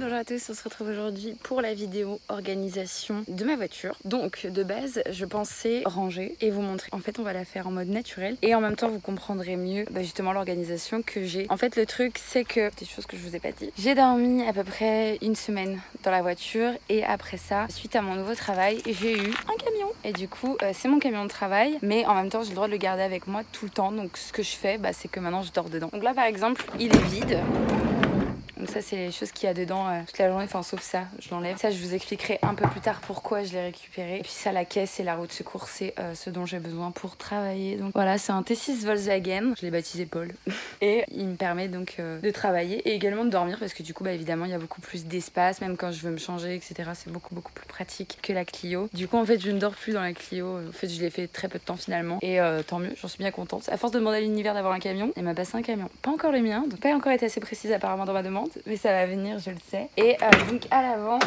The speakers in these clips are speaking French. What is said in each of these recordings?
Bonjour à tous, on se retrouve aujourd'hui pour la vidéo organisation de ma voiture. Donc de base je pensais ranger et vous montrer. En fait on va la faire en mode naturel et en même temps vous comprendrez mieux justement l'organisation que j'ai. En fait le truc c'est que, des choses que je vous ai pas dit, j'ai dormi à peu près une semaine dans la voiture et après ça, suite à mon nouveau travail, j'ai eu un camion. Et du coup c'est mon camion de travail mais en même temps j'ai le droit de le garder avec moi tout le temps. Donc ce que je fais c'est que maintenant je dors dedans. Donc là par exemple il est vide. Donc ça c'est les choses qu'il y a dedans toute la journée, enfin sauf ça, je l'enlève. Ça je vous expliquerai un peu plus tard pourquoi je l'ai récupéré. Et puis ça, la caisse et la roue de secours, c'est ce dont j'ai besoin pour travailler. Donc voilà, c'est un T6 Volkswagen, je l'ai baptisé Paul. Et il me permet donc de travailler et également de dormir parce que du coup évidemment il y a beaucoup plus d'espace, même quand je veux me changer etc. C'est beaucoup plus pratique que la Clio. Du coup en fait je ne dors plus dans la Clio, en fait je l'ai fait très peu de temps finalement. Et tant mieux, j'en suis bien contente. À force de demander à l'univers d'avoir un camion, il m'a passé un camion. Pas encore le mien, donc pas encore été assez précise apparemment dans ma demande. Mais ça va venir, je le sais. Et donc à l'avant,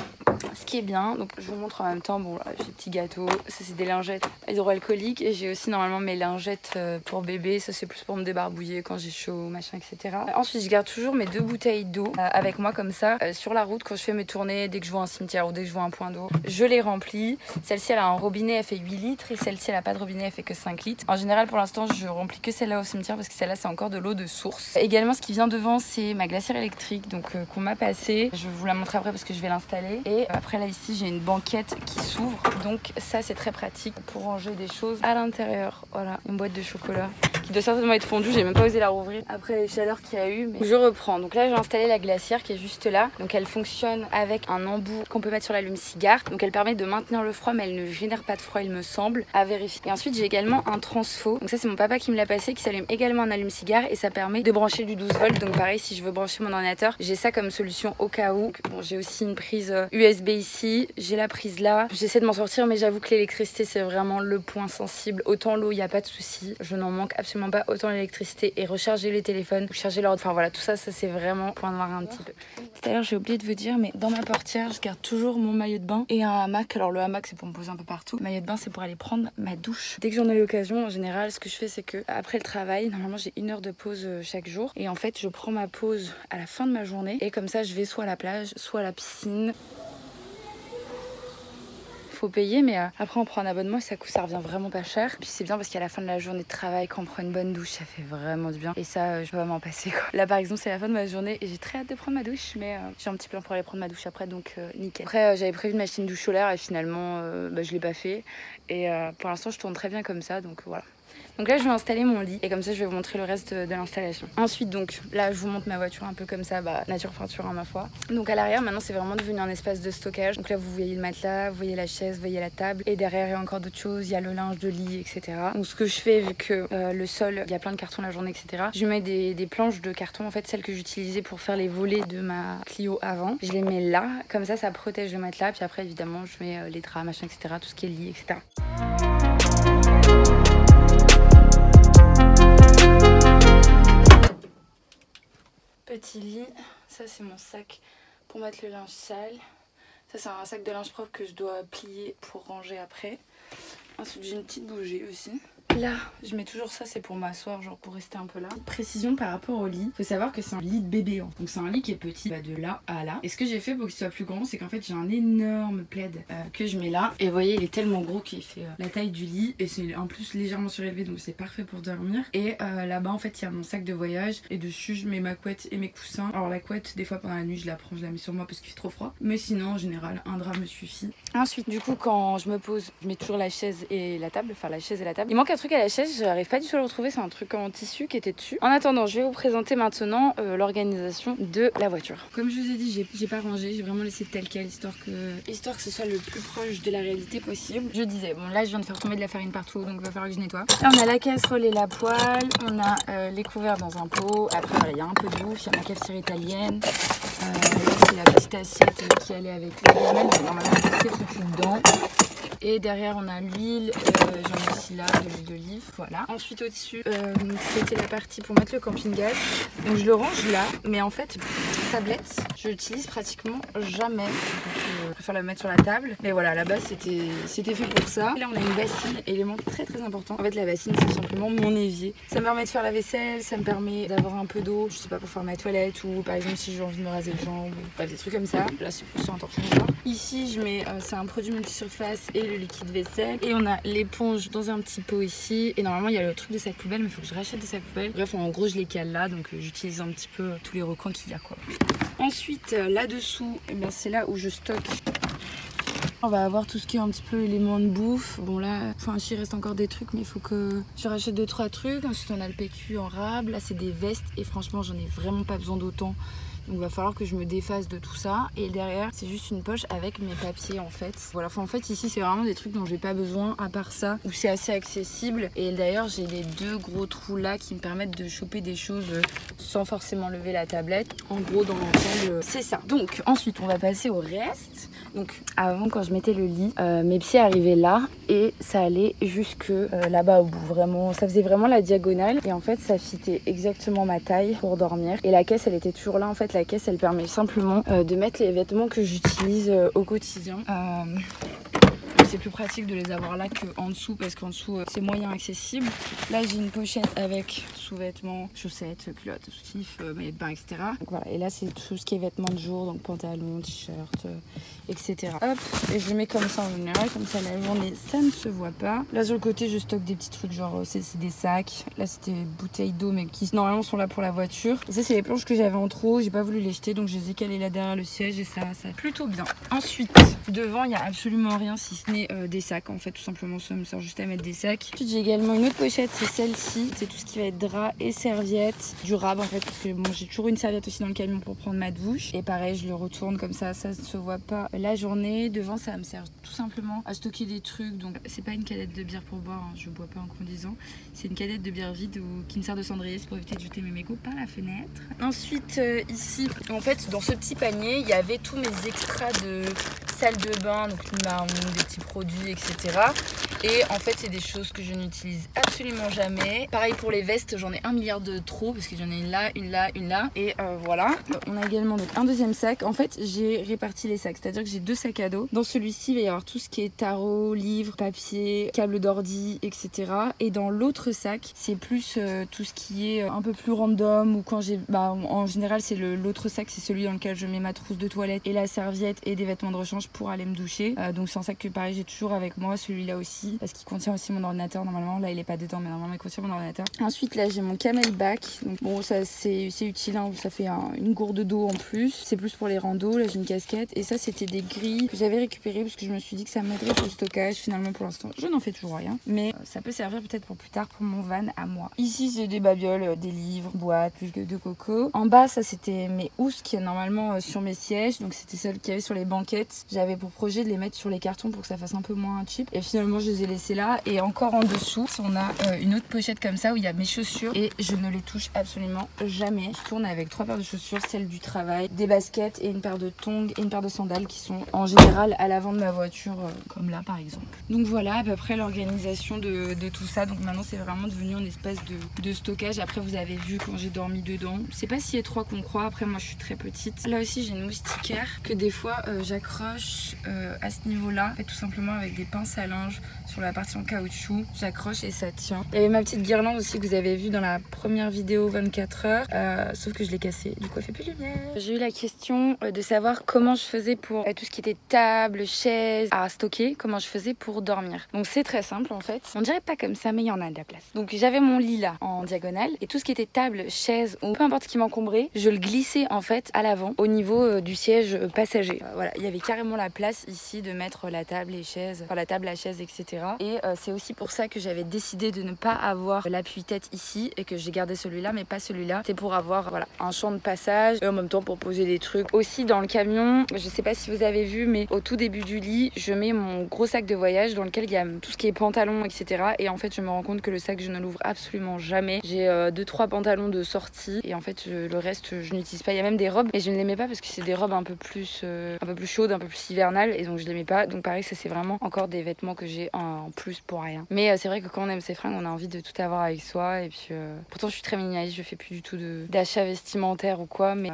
ce qui est bien, donc je vous montre en même temps, bon là j'ai des petits gâteaux, ça c'est des lingettes hydroalcooliques et j'ai aussi normalement mes lingettes pour bébé, ça c'est plus pour me débarbouiller quand j'ai chaud, machin etc. Ensuite je garde toujours mes 2 bouteilles d'eau avec moi comme ça, sur la route quand je fais mes tournées, dès que je vois un cimetière ou dès que je vois un point d'eau, je les remplis. Celle-ci elle a un robinet, elle fait 8 litres et celle-ci elle a pas de robinet, elle fait que 5 litres. En général pour l'instant je remplis que celle-là au cimetière parce que celle-là c'est encore de l'eau de source. Également ce qui vient devant c'est ma glacière électrique, donc qu'on m'a passé. Je vais vous la montrer après parce que je vais l'installer. Et après là ici j'ai une banquette qui s'ouvre, donc ça c'est très pratique pour ranger des choses à l'intérieur. Voilà, une boîte de chocolat qui doit certainement être fondue, j'ai même pas osé la rouvrir après les chaleurs qu'il y a eu, mais je reprends. Donc là j'ai installé la glacière qui est juste là, donc elle fonctionne avec un embout qu'on peut mettre sur l'allume-cigare, donc elle permet de maintenir le froid mais elle ne génère pas de froid il me semble, à vérifier. Et ensuite j'ai également un transfo, donc ça c'est mon papa qui me l'a passé, qui s'allume également un allume-cigare et ça permet de brancher du 12 volts. Donc pareil, si je veux brancher mon ordinateur, j'ai ça comme solution au cas où. Bon, j'ai aussi une prise USB ici, j'ai la prise là, j'essaie de m'en sortir mais j'avoue que l'électricité c'est vraiment le point sensible. Autant l'eau il n'y a pas de souci, je n'en manque absolument pas, autant l'électricité et recharger les téléphones, charger l'ordre, enfin voilà, tout ça c'est vraiment point noir un petit peu. Tout à l'heure j'ai oublié de vous dire, mais dans ma portière je garde toujours mon maillot de bain et un hamac. Alors le hamac c'est pour me poser un peu partout, le maillot de bain c'est pour aller prendre ma douche. Dès que j'en ai l'occasion, en général ce que je fais c'est que après le travail, normalement j'ai 1 heure de pause chaque jour et en fait je prends ma pause à la fin de ma journée et comme ça je vais soit à la plage, soit à la piscine. Faut payer mais après on prend un abonnement et ça revient vraiment pas cher. Puis c'est bien parce qu'à la fin de la journée de travail quand on prend une bonne douche ça fait vraiment du bien et ça je peux pas m'en passer quoi. Là par exemple c'est la fin de ma journée et j'ai très hâte de prendre ma douche mais j'ai un petit plan pour aller prendre ma douche après donc nickel. Après j'avais prévu de m'acheter une douche solaire et finalement je l'ai pas fait et pour l'instant je tourne très bien comme ça donc voilà. Donc là je vais installer mon lit et comme ça je vais vous montrer le reste de l'installation. Ensuite donc là je vous montre ma voiture un peu comme ça, nature peinture hein, ma foi. Donc à l'arrière maintenant c'est vraiment devenu un espace de stockage. Donc là vous voyez le matelas, vous voyez la chaise, vous voyez la table et derrière il y a encore d'autres choses, il y a le linge de lit etc. Donc ce que je fais vu que le sol il y a plein de cartons la journée etc. Je mets des planches de carton en fait, celles que j'utilisais pour faire les volets de ma Clio avant. Je les mets là, comme ça ça protège le matelas puis après évidemment je mets les draps machin etc. tout ce qui est lit etc. Petit lit, ça c'est mon sac pour mettre le linge sale. Ça c'est un sac de linge propre que je dois plier pour ranger après. Ensuite j'ai une petite bougie aussi. Là, je mets toujours ça, c'est pour m'asseoir, genre pour rester un peu là. Précision par rapport au lit, faut savoir que c'est un lit de bébé. Donc c'est un lit qui est petit, de là à là. Et ce que j'ai fait pour qu'il soit plus grand, c'est qu'en fait j'ai un énorme plaid que je mets là. Et vous voyez, il est tellement gros qu'il fait la taille du lit. Et c'est en plus légèrement surélevé, donc c'est parfait pour dormir. Et là-bas, en fait, il y a mon sac de voyage. Et dessus, je mets ma couette et mes coussins. Alors la couette, des fois pendant la nuit, je la prends, je la mets sur moi parce qu'il fait trop froid. Mais sinon, en général, un drap me suffit. Ensuite, du coup, quand je me pose, je mets toujours la chaise et la table. Enfin, la chaise et la table. Il manque un truc à la chaise, j'arrive pas du tout à le retrouver, c'est un truc en tissu qui était dessus. En attendant, je vais vous présenter maintenant l'organisation de la voiture. Comme je vous ai dit, j'ai pas rangé, j'ai vraiment laissé tel quel histoire que ce soit le plus proche de la réalité possible. Je disais, bon là je viens de faire tomber de la farine partout donc il va falloir que je nettoie. Là on a la casserole et la poêle, on a les couverts dans un pot, après voilà, il y a un peu de bouffe, il y a ma cafetière italienne. Là c'est la petite assiette qui allait avec le gamelle, mais normalement c'est foutu dedans. Et derrière on a l'huile, j'en ai aussi là, de l'huile d'olive, voilà. Ensuite au-dessus, c'était la partie pour mettre le camping-gaz. Donc je le range là, mais en fait, tablette, je l'utilise pratiquement jamais. Donc je préfère la mettre sur la table. Mais voilà, à la base c'était fait pour ça. Et là on a une bassine, élément très très important. En fait la bassine c'est simplement mon évier. Ça me permet de faire la vaisselle, ça me permet d'avoir un peu d'eau, je sais pas, pour faire ma toilette ou par exemple si j'ai envie de me raser les jambes ou des trucs comme ça. Là c'est plus sur un torchon. Ici je mets, c'est un produit multisurface et le liquide vaisselle. Et on a l'éponge dans un petit pot ici. Et normalement il y a le truc de sac poubelle, mais il faut que je rachète des sacs poubelles. Bref, en gros je les cale là, donc j'utilise un petit peu tous les recoins qu'il y a quoi. Ensuite là-dessous, c'est là où je stocke. On va avoir tout ce qui est un petit peu éléments de bouffe. Bon là, enfin il reste encore des trucs, mais il faut que je rachète 2-3 trucs. Ensuite on a le PQ en rab. Là c'est des vestes et franchement j'en ai vraiment pas besoin d'autant. Donc il va falloir que je me défasse de tout ça. Et derrière c'est juste une poche avec mes papiers en fait. Voilà, enfin, en fait ici c'est vraiment des trucs dont j'ai pas besoin à part ça, où c'est assez accessible. Et d'ailleurs j'ai les 2 gros trous là qui me permettent de choper des choses sans forcément lever la tablette. En gros dans l'ensemble c'est ça. Donc ensuite on va passer au reste. Donc avant quand je mettais le lit, mes pieds arrivaient là et ça allait jusque là-bas au bout. Vraiment, ça faisait vraiment la diagonale et en fait ça fitait exactement ma taille pour dormir. Et la caisse elle était toujours là en fait. La caisse elle permet simplement de mettre les vêtements que j'utilise au quotidien. C'est plus pratique de les avoir là qu'en dessous parce qu'en dessous c'est moyen accessible. Là j'ai une pochette avec sous-vêtements, chaussettes, culottes, soutifs, maillots de bain, etc. Donc voilà, et là c'est tout ce qui est vêtements de jour, donc pantalons, t-shirts, etc. Hop, et je le mets comme ça en général, comme ça la journée ça ne se voit pas. Là sur le côté je stocke des petits trucs genre c'est des sacs. Là c'était des bouteilles d'eau mais qui normalement sont là pour la voiture. Et ça c'est les planches que j'avais en trop, j'ai pas voulu les jeter donc je les ai calées là derrière le siège et ça plutôt bien. Ensuite devant il y a absolument rien si ce n'est des sacs en fait, tout simplement ça me sert juste à mettre des sacs. Ensuite j'ai également une autre pochette, c'est celle-ci, c'est tout ce qui va être drap et serviettes, du rab en fait parce que bon j'ai toujours une serviette aussi dans le camion pour prendre ma douche et pareil je le retourne comme ça ne se voit pas la journée. Devant ça me sert tout simplement à stocker des trucs, donc c'est pas une canette de bière pour boire, hein. Je bois pas en conduisant, c'est une canette de bière vide qui me sert de cendrier, c'est pour éviter de jeter mes mégots par la fenêtre. Ensuite ici en fait dans ce petit panier il y avait tous mes extras de salle de bain, donc des petits produits, etc. Et en fait c'est des choses que je n'utilise absolument jamais. Pareil pour les vestes, j'en ai 1 milliard de trop parce que j'en ai une là, une là, une là. Et voilà. On a également donc un deuxième sac. En fait j'ai réparti les sacs, c'est-à-dire que j'ai 2 sacs à dos. Dans celui-ci il va y avoir tout ce qui est tarot, livres, papier, câble d'ordi, etc. Et dans l'autre sac c'est plus tout ce qui est un peu plus random ou quand j'ai... en général c'est l'autre sac, c'est celui dans lequel je mets ma trousse de toilette et la serviette et des vêtements de rechange pour aller me doucher. Donc c'est un sac que pareil j'ai toujours avec moi, celui-là aussi parce qu'il contient aussi mon ordinateur normalement. Là il est pas dedans mais normalement il contient mon ordinateur. Ensuite là j'ai mon camelback, donc bon ça c'est utile, hein. Ça fait une gourde d'eau en plus, c'est plus pour les randos. Là j'ai une casquette et ça c'était des grilles que j'avais récupérées parce que je me suis dit que ça m'aiderait pour le stockage. Finalement pour l'instant je n'en fais toujours rien mais ça peut servir peut-être pour plus tard pour mon van à moi. Ici c'est des babioles, des livres, boîtes, plus de coco. En bas ça c'était mes housses qui est normalement sur mes sièges, donc c'était celles qu'il y avait sur les banquettes. J'avais pour projet de les mettre sur les cartons pour que ça fasse un peu moins cheap et finalement je les ai laissés là. Et encore en dessous on a une autre pochette comme ça où il y a mes chaussures et je ne les touche absolument jamais. Je tourne avec 3 paires de chaussures, celle du travail, des baskets et une paire de tongs et une paire de sandales qui sont en général à l'avant de ma voiture comme là par exemple. Donc voilà à peu près l'organisation de tout ça. Donc maintenant c'est vraiment devenu une espèce de stockage. Après vous avez vu quand j'ai dormi dedans, c'est pas si étroit qu'on croit. Après moi je suis très petite. Là aussi j'ai une moustiquaire que des fois j'accroche à ce niveau là, tout simplement avec des pinces à linge sur la partie en caoutchouc, j'accroche et ça tient. Il y avait ma petite guirlande aussi que vous avez vu dans la première vidéo 24 heures, sauf que je l'ai cassée, du coup elle fait plus de lumière. J'ai eu la question de savoir comment je faisais pour tout ce qui était table, chaise à stocker, comment je faisais pour dormir. Donc c'est très simple en fait, on dirait pas comme ça mais il y en a de la place. Donc j'avais mon lit là en diagonale et tout ce qui était table, chaise ou peu importe ce qui m'encombrait, je le glissais en fait à l'avant au niveau du siège passager. Voilà, il y avait carrément la place ici de mettre la table, les chaises, enfin la table, la chaise, etc. Et c'est aussi pour ça que j'avais décidé de ne pas avoir l'appui-tête ici et que j'ai gardé celui-là mais pas celui-là. C'est pour avoir voilà, un champ de passage et en même temps pour poser des trucs. Aussi dans le camion, je sais pas si vous avez vu mais au tout début du lit, je mets mon gros sac de voyage dans lequel il y a tout ce qui est pantalon, etc. Et en fait je me rends compte que le sac je ne l'ouvre absolument jamais. J'ai 2-3 pantalons de sortie et en fait le reste je n'utilise pas. Il y a même des robes mais je ne les mets pas parce que c'est des robes un peu plus chaudes, un peu plus hivernales et donc je les mets pas. Donc pareil ça c'est vraiment encore des vêtements que j'ai en plus pour rien. Mais c'est vrai que quand on aime ses fringues on a envie de tout avoir avec soi et puis pourtant je suis très minimaliste, je fais plus du tout d'achat vestimentaire ou quoi mais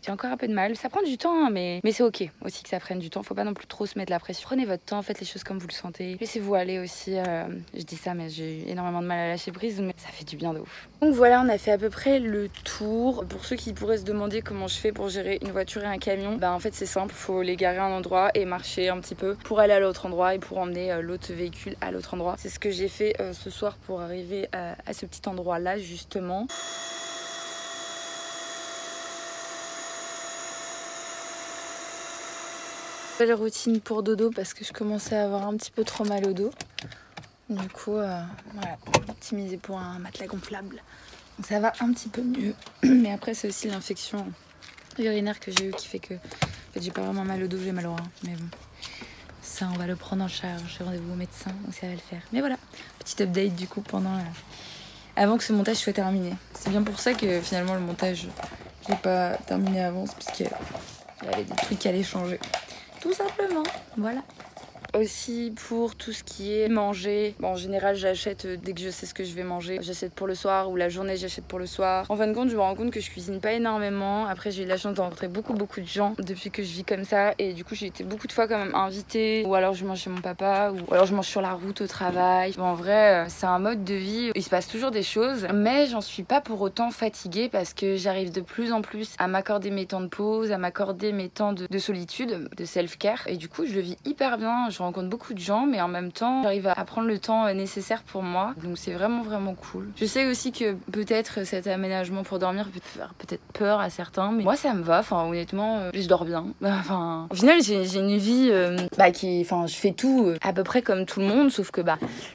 J'ai encore un peu de mal. Ça prend du temps, hein, mais c'est ok aussi que ça prenne du temps. Faut pas non plus trop se mettre la pression. Prenez votre temps, faites les choses comme vous le sentez. Laissez-vous aller aussi. Je dis ça, mais j'ai eu énormément de mal à lâcher prise, mais ça fait du bien de ouf. Donc voilà, on a fait à peu près le tour. Pour ceux qui pourraient se demander comment je fais pour gérer une voiture et un camion, bah en fait c'est simple, faut les garer à un endroit et marcher un petit peu pour aller à l'autre endroit et pour emmener l'autre véhicule à l'autre endroit. C'est ce que j'ai fait ce soir pour arriver à ce petit endroit là justement. Nouvelle routine pour dodo parce que je commençais à avoir un petit peu trop mal au dos. Du coup, voilà, optimisé pour un matelas gonflable. Donc ça va un petit peu mieux. Mais après, c'est aussi l'infection urinaire que j'ai eue qui fait que en fait, j'ai pas vraiment mal au dos, j'ai mal au rein. Mais bon, ça, on va le prendre en charge. J'ai rendez-vous au médecin, donc ça va le faire. Mais voilà, petit update du coup pendant avant que ce montage soit terminé. C'est bien pour ça que finalement le montage, je l'ai pas terminé avant, parce qu'il y avait des trucs qui allaient changer. Tout simplement, voilà. Aussi pour tout ce qui est manger. Bon, en général, j'achète dès que je sais ce que je vais manger. J'achète pour le soir ou la journée, j'achète pour le soir. En fin de compte, je me rends compte que je cuisine pas énormément. Après, j'ai eu la chance de rencontrer beaucoup de gens depuis que je vis comme ça. Et du coup, j'ai été beaucoup de fois quand même invitée. Ou alors, je mange chez mon papa. Ou alors, je mange sur la route au travail. Bon, en vrai, c'est un mode de vie. Il se passe toujours des choses. Mais j'en suis pas pour autant fatiguée parce que j'arrive de plus en plus à m'accorder mes temps de pause, à m'accorder mes temps de solitude, de self-care. Et du coup, je le vis hyper bien. Je rencontre beaucoup de gens, mais en même temps, j'arrive à prendre le temps nécessaire pour moi. Donc c'est vraiment cool. Je sais aussi que peut-être cet aménagement pour dormir peut faire peut-être peur à certains, mais moi ça me va. Enfin honnêtement, je dors bien. Enfin, au final, j'ai une vie je fais tout à peu près comme tout le monde, sauf que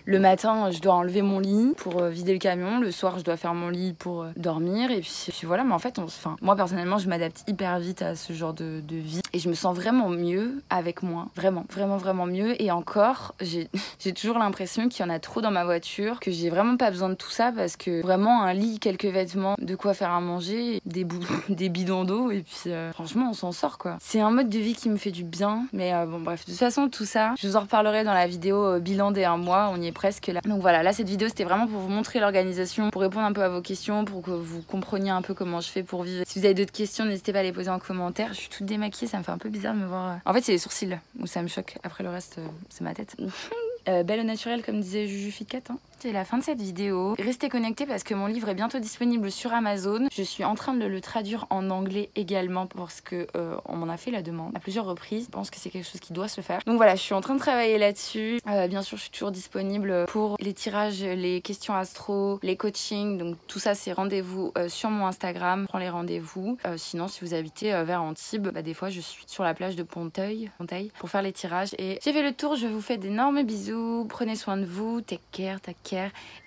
le matin, je dois enlever mon lit pour vider le camion. Le soir, je dois faire mon lit pour dormir. Et puis voilà, mais en fait, moi personnellement, je m'adapte hyper vite à ce genre de vie et je me sens vraiment mieux avec moi. Vraiment mieux. Et encore, j'ai toujours l'impression qu'il y en a trop dans ma voiture, que j'ai vraiment pas besoin de tout ça parce que vraiment un lit, quelques vêtements, de quoi faire à manger, des bidons d'eau et puis franchement on s'en sort quoi. C'est un mode de vie qui me fait du bien, mais bon bref, de toute façon tout ça, je vous en reparlerai dans la vidéo bilan des 1 mois, on y est presque là. Donc voilà, là cette vidéo c'était vraiment pour vous montrer l'organisation, pour répondre un peu à vos questions, pour que vous compreniez un peu comment je fais pour vivre. Si vous avez d'autres questions, n'hésitez pas à les poser en commentaire. Je suis toute démaquillée, ça me fait un peu bizarre de me voir. En fait c'est les sourcils où ça me choque, après le reste c'est ma tête. Belle au naturel comme disait Juju Fit4 hein. C'est la fin de cette vidéo. Restez connectés parce que mon livre est bientôt disponible sur Amazon. Je suis en train de le traduire en anglais également parce que on m'en a fait la demande à plusieurs reprises. Je pense que c'est quelque chose qui doit se faire. Donc voilà, je suis en train de travailler là-dessus. Bien sûr, je suis toujours disponible pour les tirages, les questions astro, les coachings. Donc tout ça, c'est rendez-vous sur mon Instagram. Je prends les rendez-vous. Sinon, si vous habitez vers Antibes, des fois, je suis sur la plage de Ponteuil pour faire les tirages. Et j'ai fait le tour. Je vous fais d'énormes bisous. Prenez soin de vous. Take care.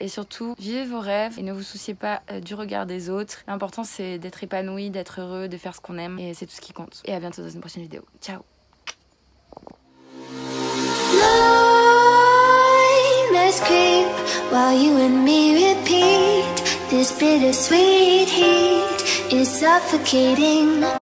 Et surtout, vivez vos rêves et ne vous souciez pas du regard des autres. L'important, c'est d'être épanoui, d'être heureux, de faire ce qu'on aime. Et c'est tout ce qui compte. Et à bientôt dans une prochaine vidéo. Ciao. While you and me repeat, this bittersweet heat is suffocating.